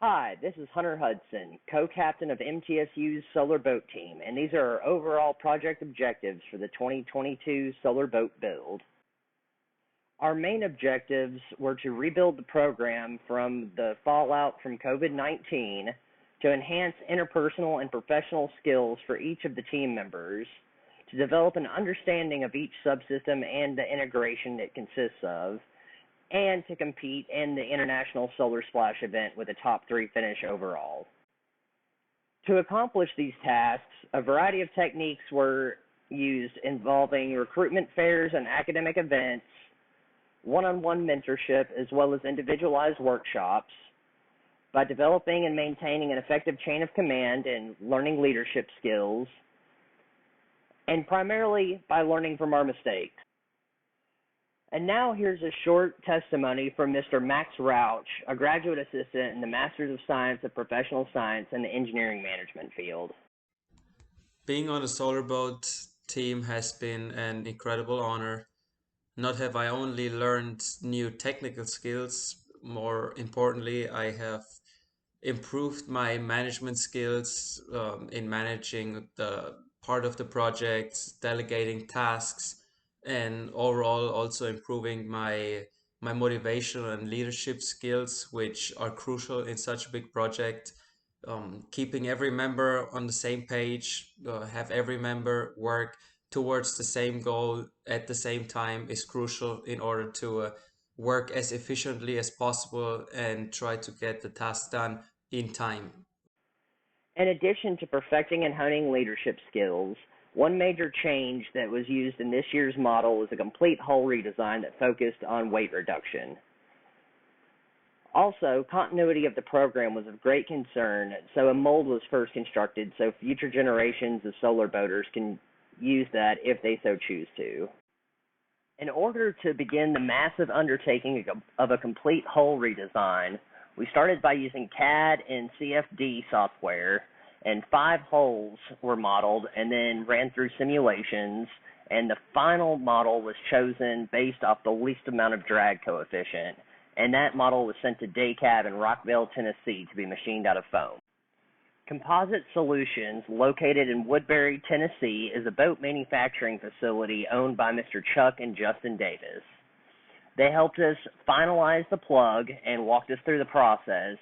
Hi, this is Hunter Hudson, co-captain of MTSU's solar boat team, and these are our overall project objectives for the 2022 solar boat build. Our main objectives were to rebuild the program from the fallout from COVID-19, to enhance interpersonal and professional skills for each of the team members, to develop an understanding of each subsystem and the integration it consists of, and to compete in the International Solar Splash event with a top 3 finish overall. To accomplish these tasks, a variety of techniques were used involving recruitment fairs and academic events, one-on-one mentorship, as well as individualized workshops, by developing and maintaining an effective chain of command and learning leadership skills, and primarily by learning from our mistakes. And now here's a short testimony from Mr. Max Rauch, a graduate assistant in the Masters of Science of Professional Science in the engineering management field. Being on the solar boat team has been an incredible honor. Not have I only learned new technical skills, more importantly, I have improved my management skills in managing the part of the project, delegating tasks, and overall also improving my motivation and leadership skills, which are crucial in such a big project. Keeping every member on the same page, have every member work towards the same goal at the same time is crucial in order to work as efficiently as possible and try to get the task done in time. In addition to perfecting and honing leadership skills, one major change that was used in this year's model was a complete hull redesign that focused on weight reduction. Also, continuity of the program was of great concern, so a mold was first constructed so future generations of solar boaters can use that if they so choose to. In order to begin the massive undertaking of a complete hull redesign, we started by using CAD and CFD software, and 5 hulls were modeled and then ran through simulations, and the final model was chosen based off the least amount of drag coefficient, and that model was sent to Daycab in Rockville, Tennessee to be machined out of foam. Composite Solutions, located in Woodbury, Tennessee, is a boat manufacturing facility owned by Mr. Chuck and Justin Davis. They helped us finalize the plug and walked us through the process,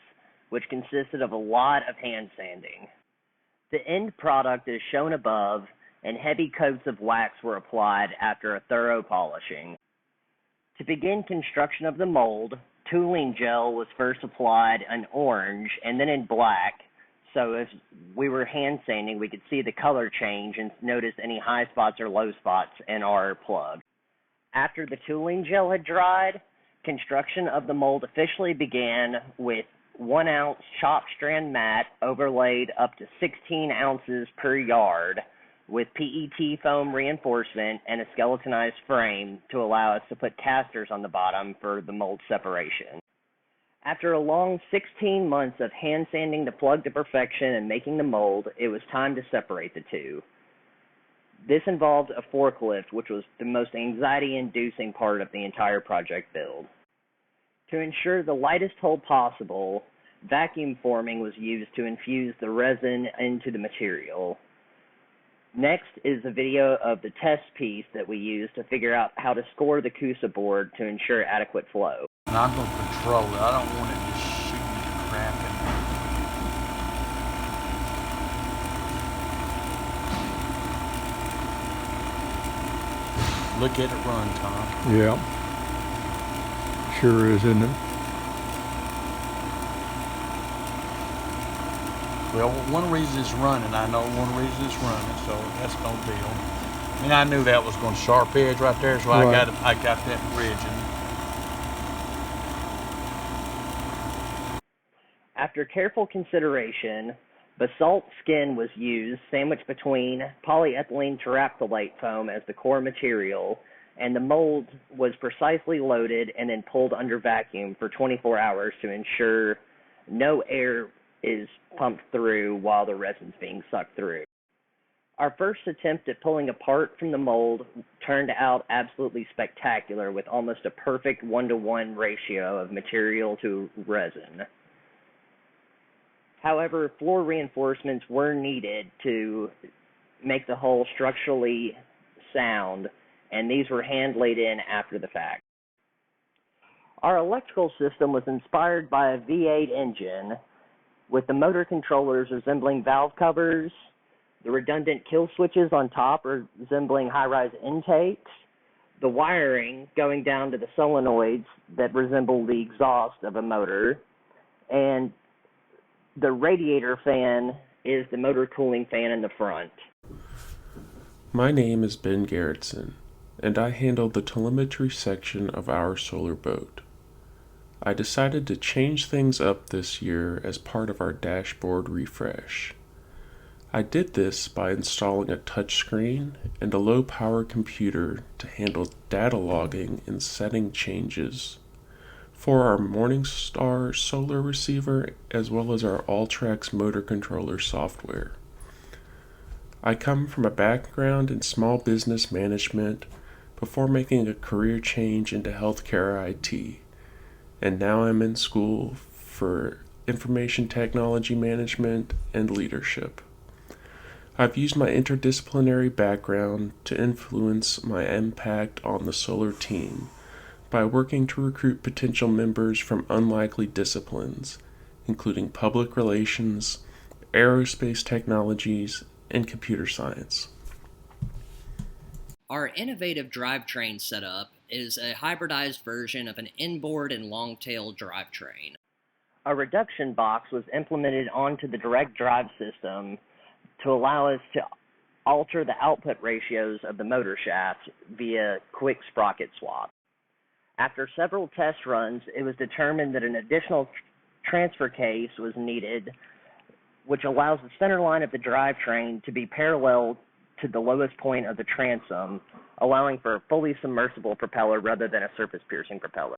which consisted of a lot of hand sanding. The end product is shown above, and heavy coats of wax were applied after a thorough polishing. To begin construction of the mold, tooling gel was first applied in orange and then in black, so if we were hand sanding, we could see the color change and notice any high spots or low spots in our plug. After the tooling gel had dried, construction of the mold officially began with 1-ounce chopped strand mat overlaid up to 16 ounces per yard with PET foam reinforcement and a skeletonized frame to allow us to put casters on the bottom for the mold separation. After a long 16 months of hand sanding the plug to perfection and making the mold, it was time to separate the two. This involved a forklift, which was the most anxiety-inducing part of the entire project build. To ensure the lightest hold possible, vacuum forming was used to infuse the resin into the material. Next is a video of the test piece that we used to figure out how to score the CUSA board to ensure adequate flow. And I'm going to control it. I don't want it just shooting crap in there. Look at it run, Tom. Yeah. Sure is, isn't it? Well, one reason it's running, I know one reason it's running, so that's no deal. I mean, I knew that was going to sharp edge right there, so right. I got that bridge in. After careful consideration, basalt skin was used, sandwiched between polyethylene terephthalate foam as the core material, and the mold was precisely loaded and then pulled under vacuum for 24 hours to ensure no air is pumped through while the resin's being sucked through. Our first attempt at pulling apart from the mold turned out absolutely spectacular with almost a perfect 1-to-1 ratio of material to resin. However, floor reinforcements were needed to make the hull structurally sound, and these were hand laid in after the fact. Our electrical system was inspired by a V8 engine, with the motor controllers resembling valve covers, the redundant kill switches on top resembling high-rise intakes, the wiring going down to the solenoids that resemble the exhaust of a motor, and the radiator fan is the motor cooling fan in the front. My name is Ben Garrettson, and I handle the telemetry section of our solar boat. I decided to change things up this year as part of our dashboard refresh. I did this by installing a touchscreen and a low-power computer to handle data logging and setting changes for our Morningstar solar receiver as well as our Alltrax motor controller software. I come from a background in small business management before making a career change into healthcare IT, and now I'm in school for information technology management and leadership. I've used my interdisciplinary background to influence my impact on the solar team by working to recruit potential members from unlikely disciplines, including public relations, aerospace technologies, and computer science. Our innovative drivetrain setup is a hybridized version of an inboard and long-tail drivetrain. A reduction box was implemented onto the direct drive system to allow us to alter the output ratios of the motor shaft via quick sprocket swap. After several test runs, it was determined that an additional transfer case was needed, which allows the center line of the drivetrain to be parallel to the lowest point of the transom, allowing for a fully submersible propeller rather than a surface-piercing propeller.